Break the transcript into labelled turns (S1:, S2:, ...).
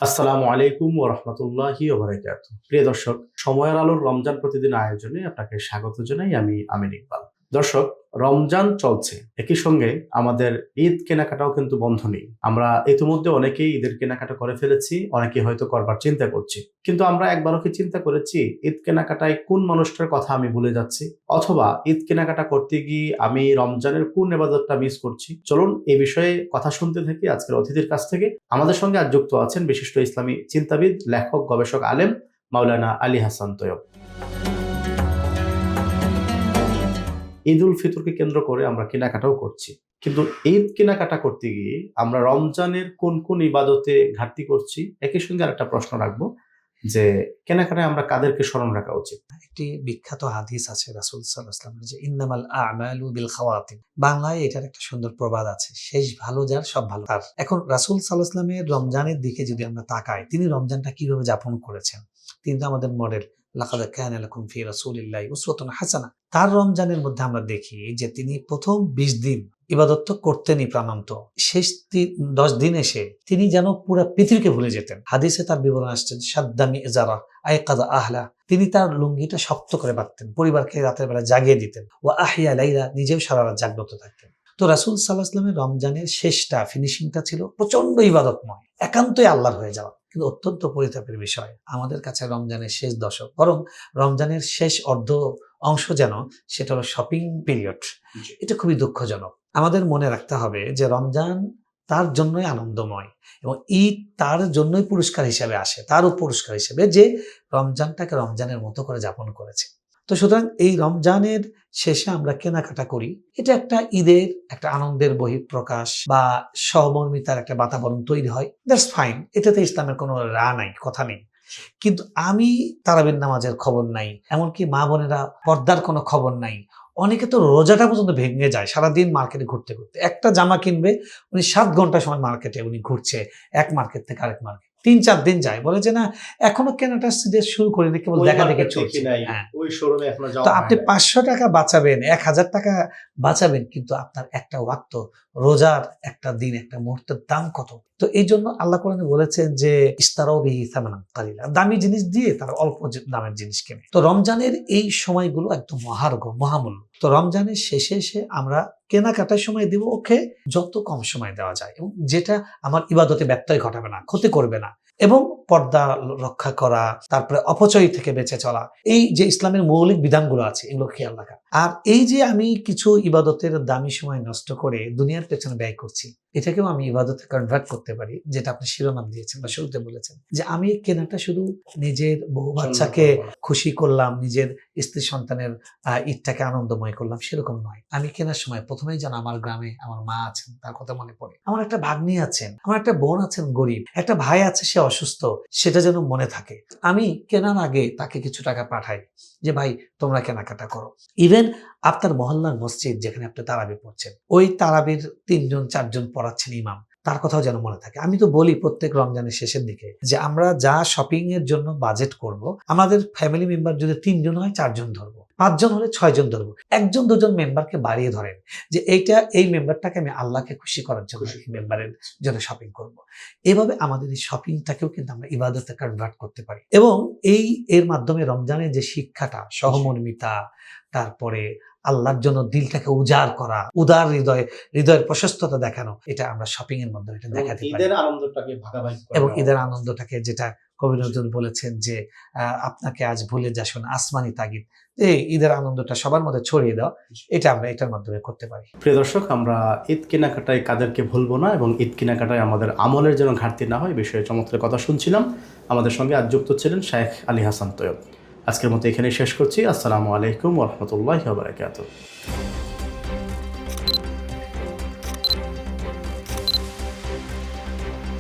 S1: আসসালামু আলাইকুম ওয়া রাহমাতুল্লাহি ওয়া বারাকাতুহু। প্রিয় দর্শক, সময়ের আলোর রমজান প্রতিদিন আয়োজনে আপনাকে স্বাগত জানাই। আমি আমিন ইকবাল। দর্শক, রমজান চলছে, একই সঙ্গে আমাদের ঈদ কেনাকাটাও কিন্তু বন্ধ নেই। আমরা ইতিমধ্যে অনেকেই ঈদের কেনাকাটা করে ফেলেছি, অনেকে হয়তো করবার চিন্তা করছি। কিন্তু আমরা একবারও কি চিন্তা করেছি ঈদ কেনাকাটায় কোন মানুষটার কথা আমি ভুলে যাচ্ছি, অথবা ঈদ কেনাকাটা করতে গিয়ে আমি রমজানের কোন ইবাদতটা মিস করছি? চলুন এই বিষয়ে কথা শুনতে থাকি আজকের অতিথির কাছ থেকে। আমাদের সঙ্গে আজ যুক্ত আছেন বিশিষ্ট ইসলামী চিন্তাবিদ, লেখক, গবেষক, আলেম মাওলানা আলী হাসান তৈয়ব। ঈদ উল ফিতরকে কেন্দ্র করে আমরা কেনাকাটাও করছি, কিন্তু ঈদ কেনাকাটা করতে গিয়ে আমরা রমজানের কোন কোন ইবাদতে ঘাটতি করছি? একই সঙ্গে আরেকটা প্রশ্ন রাখবো যে কেনাকাটায় আমরা কাদেরকে স্মরণ রাখা উচিত?
S2: একটি বিখ্যাত হাদিস আছে রাসূল সাল্লাল্লাহু আলাইহি ওয়াসাল্লামের, যে ইন্নামাল আ'মালু বিল খাওয়াতিম। বাংলায় এটার একটা সুন্দর প্রবাদ আছে, শেষ ভালো যার সব ভালো তার। এখন রাসূল সাল্লাল্লাহু আলাইহি ওয়াসাল্লামের রমজানের দিকে যদি আমরা তাকাই, তিনি রমজানটা কিভাবে যাপন করেছেন, তিনি তো আমাদের মডেল। লাকাদ কানা লাকুম ফি রাসূলিল্লাহি উসওয়াতুন হাসানাহ। তার রমজানের মধ্যে আমরা দেখি যে তিনি প্রথম 20 দিন ইবাদত তো করতেনই প্রাণান্ত, শেষ 10 দিন এসে তিনি যেন পুরো পৃথিবীকে ভুলে যেতেন। হাদিসে তার বিবরণ আসছে, সাদ্দামি ইজারা আয়কাযা আহলা। তিনি তার লুঙ্গিটা শক্ত করে বাঁধতেন, পরিবারকে রাতের বেলা জাগিয়ে দিতেন। ওয়া আহিয়া লাইলা, নিজেও সারা রাত জাগ্রত থাকতেন। তো রাসূল সাল্লাল্লাহু আলাইহি ওয়াসাল্লামের রমজানের শেষটা, ফিনিশিংটা ছিল প্রচন্ড ইবাদতময়, একান্তই আল্লাহর হয়ে যাওয়া। কিন্তু অত্যন্ত পরিতাপের বিষয়, আমাদের কাছে রমজানের শেষ দশক, বরং রমজানের শেষ অর্ধ অংশ যেন সেটা হলো শপিং পিরিয়ড। এটা খুবই দুঃখজনক। আমাদের মনে রাখতে হবে যে রমজান তার জন্যই আনন্দময়, এবং ঈদ তার জন্যই পুরস্কার হিসেবে আসে, তারও পুরস্কার হিসেবে যে রমজানটাকে রমজানের মতো করে যাপন করেছে। তো সুতরাং এই রমজানের শেষে আমরা কেনাকাটা করি, এটা একটা ঈদের একটা আনন্দের বহিঃপ্রকাশ বা সহমর্মিতার একটা বাতাবরণ তৈরি হয়। দ্যাটস ফাইন, এটাতে ইসলামের কোনো নাই, কথা নেই। কিন্তু আমি তারাবির নামাজের খবর নাই, এমনকি মা বোনেরা পর্দার কোনো খবর নাই। অনেকে তো রোজাটা পর্যন্ত ভেঙে যায়, সারাদিন মার্কেটে ঘুরতে ঘুরতে। একটা জামা কিনবে, উনি 7 ঘন্টা সময় মার্কেটে উনি ঘুরছে, এক মার্কেট থেকে আরেক মার্কেট। 3-4 দিন যায়, বলে যে না এখনো কেনাটা শুরু করিনি, কেবল দেখা দেখে চলছে। হ্যাঁ, তো আপনি 500 টাকা বাঁচাবেন, 1000 টাকা বাঁচাবেন, কিন্তু আপনার একটা ওয়াক্ত রোজার একটা দিন, একটা মুহূর্তের দাম কত? তো এই জন্য আল্লাহ কোরআনে বলেছেন যে ইস্তারাউ বিহি সামানান কালিলা, দামি জিনিস দিয়ে তারা অল্প দামের জিনিস কেনে। তো রমজানের এই সময়গুলো একদম মহার্ঘ, মহামূল্য। তো রমজানের শেষে এসে আমরা কেনাকাটার সময় দিব ওকে যত কম সময় দেওয়া যায়, এবং যেটা আমার ইবাদতে ব্যত্যয় ঘটাবে না, ক্ষতি করবে না, এবং পর্দা রক্ষা করা, তারপরে অপচয় থেকে বেঁচে চলা, এই যে ইসলামের মৌলিক বিধানগুলো আছে এগুলো খেয়াল রাখা। আর এই যে আমি কিছু ইবাদতের দামি সময় নষ্ট করে দুনিয়ার পেছনে ব্যয় করছি, এটাকেও আমি ইবাদতে কনভার্ট করতে পারি, যেটা আপনি শিরোনাম দিয়েছেন বা শুরুতে বলেছেন, যে আমি কেনাটা শুধু নিজের বউ বাচ্চাকে খুশি করলাম, নিজের স্ত্রী সন্তানের ঈদটাকে আনন্দময় করলাম, সেরকম নয়। আমি কেনার সময় প্রথমেই যেন আমার গ্রামে আমার মা আছেন, তার কথা মনে পড়ে, আমার একটা ভাগ্নি আছেন, আমার একটা বোন আছেন গরিব, একটা ভাই আছে সে অসুস্থ, সেটা যেন মনে থাকে। আমি কেনার আগে তাকে কিছু টাকা পাঠাই যে ভাই তোমরা কেনাকাটা করো। ইভেন আপনার মহল্লার মসজিদ যেখানে আপনি তারাবি পড়ছেন, ওই তারাবির 3-4 পড়াচ্ছেন ইমাম, তার কথাও যেন মনে থাকে। আমি তো বলি প্রত্যেক রমজানের শেষের দিকে যে আমরা যা শপিং এর জন্য বাজেট করব, আমাদের ফ্যামিলি মেম্বার যদি 3 জন হয় 4 জন ধরবো, 5 জন হলে 6 জন ধরবো, 1-2 মেম্বারকে বাড়িয়ে ধরেন যে এই মেম্বারটাকে আমি আল্লাহকে খুশি করার জন্য এই মেম্বারের জন্য শপিং করব। এভাবে আমাদের এই শপিংটাকেও কিন্তু আমরা ইবাদতে কনভার্ট করতে পারি, এবং এর মাধ্যমে রমজানের যে শিক্ষাটা, সহমর্মিতা, তারপরে আল্লাহর জন্য দিলটাকে উজাড় করা, উদার হৃদয়ের প্রশস্ততা দেখানো, এটা আমরা শপিং এর মাধ্যমে এটা দেখাতে পারি।
S1: ঈদের আনন্দটাকে ভাগাভাগি করা,
S2: এবং ঈদের আনন্দটাকে, যেটা কবি নজরুল বলেছেন যে আপনাকে আজ ভুলে যাসুন আসমানি তাগিদ, এই ঈদের আনন্দটা সবার মধ্যে ছড়িয়ে দাও, এটা আমরা এটার মাধ্যমে করতে পারি।
S1: প্রিয় দর্শক, আমরা ঈদ কেনাকাটায় কাদেরকে ভুলবো না, এবং ঈদ কেনাকাটায় আমাদের আমলের যেন ঘাটতি না হয়, বিষয়ে চমৎকার কথা শুনছিলাম। আমাদের সঙ্গে আজ যুক্ত ছিলেন শাইখ আলী হাসান তৈয়ব। আজকের মতো এখানেই শেষ করছি। আসসালামু আলাইকুম ওয়া রাহমাতুল্লাহি ওয়া বারাকাতুহু।